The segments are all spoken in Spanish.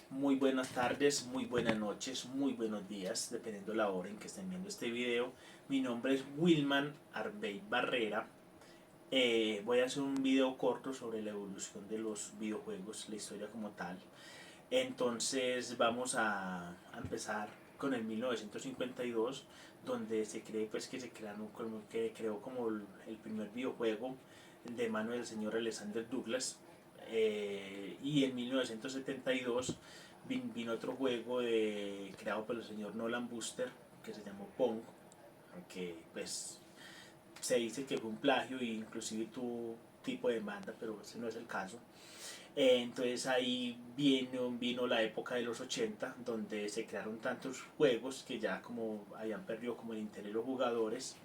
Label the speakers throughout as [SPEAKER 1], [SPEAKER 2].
[SPEAKER 1] muy buenas tardes, muy buenas noches, muy buenos días, dependiendo de la hora en que estén viendo este video. Mi nombre es Wilman Arbey Barrera. Voy a hacer un video corto sobre la evolución de los videojuegos, la historia como tal. Entonces vamos a empezar con el 1952, donde se cree pues que que creó como el primer videojuego de mano del señor Alexander Douglas. Y en 1972 vino otro juego creado por el señor Nolan Bushnell que se llamó Pong, que pues se dice que fue un plagio e inclusive tuvo tipo de demanda, pero ese no es el caso. Entonces ahí vino la época de los 80, donde se crearon tantos juegos que ya como habían perdido como el interés de los jugadores,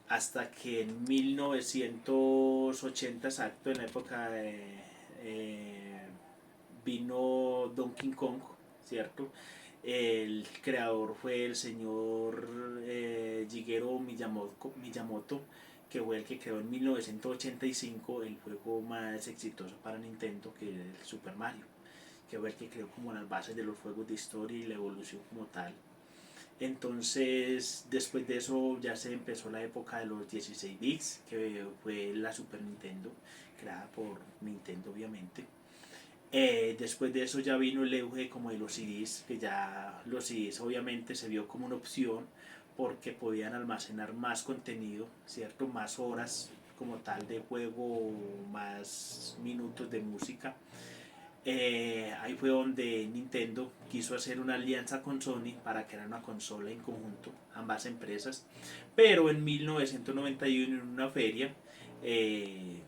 [SPEAKER 1] hasta que en 1980 exacto, en la época vino Donkey Kong, ¿cierto? El creador fue el señor Shigeru Miyamoto, que fue el que creó en 1985 el juego más exitoso para Nintendo, que es el Super Mario, que fue el que creó como las bases de los juegos de historia y la evolución como tal. Entonces, después de eso ya se empezó la época de los 16 bits, que fue la Super Nintendo, creada por Nintendo obviamente. Después de eso ya vino el auge como de los CDs, que ya los CDs obviamente se vio como una opción porque podían almacenar más contenido, ¿cierto? Más horas como tal de juego, más minutos de música. Ahí fue donde Nintendo quiso hacer una alianza con Sony para crear una consola en conjunto, ambas empresas. Pero en 1991 en una feria, eh,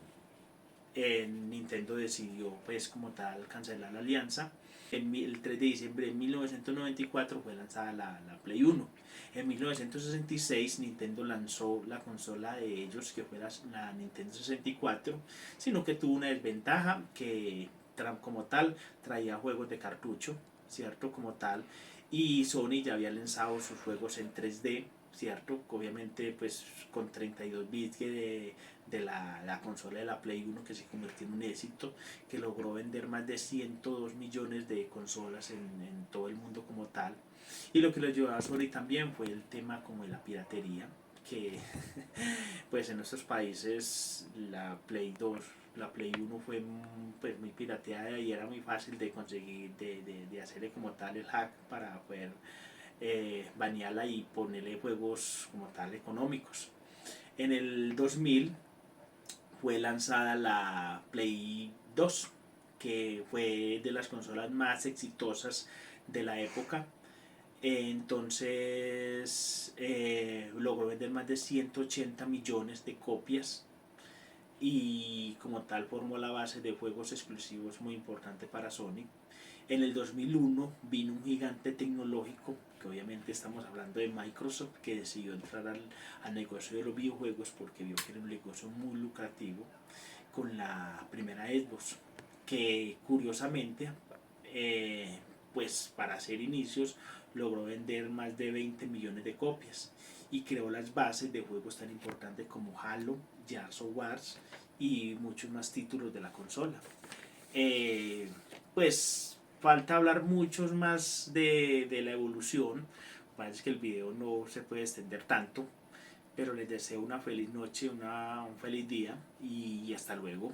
[SPEAKER 1] Nintendo decidió pues como tal cancelar la alianza. El 3 de diciembre de 1994 fue lanzada la Play 1. En 1966 Nintendo lanzó la consola de ellos, que fue la Nintendo 64, sino que tuvo una desventaja que como tal traía juegos de cartucho, ¿cierto? Como tal, y Sony ya había lanzado sus juegos en 3D, ¿cierto? Obviamente pues con 32 bits de la consola de la Play 1, que se convirtió en un éxito, que logró vender más de 102 millones de consolas en todo el mundo como tal. Y lo que lo ayudó a Sony también fue el tema como de la piratería, que pues en nuestros países la Play 2, la Play 1 fue pues muy pirateada y era muy fácil de conseguir, de hacerle como tal el hack para poder banearla y ponerle juegos como tal económicos. En el 2000 fue lanzada la Play 2, que fue de las consolas más exitosas de la época. Entonces logró vender más de 180 millones de copias y como tal formó la base de juegos exclusivos muy importante para Sony. En el 2001 vino un gigante tecnológico, que obviamente estamos hablando de Microsoft, que decidió entrar al negocio de los videojuegos porque vio que era un negocio muy lucrativo, con la primera Xbox, que curiosamente, eh, pues para hacer inicios, logró vender más de 20 millones de copias y creó las bases de juegos tan importantes como Halo, Gears of War y muchos más títulos de la consola. Pues falta hablar muchos más de la evolución. Parece que el video no se puede extender tanto, pero les deseo una feliz noche, un feliz día y hasta luego.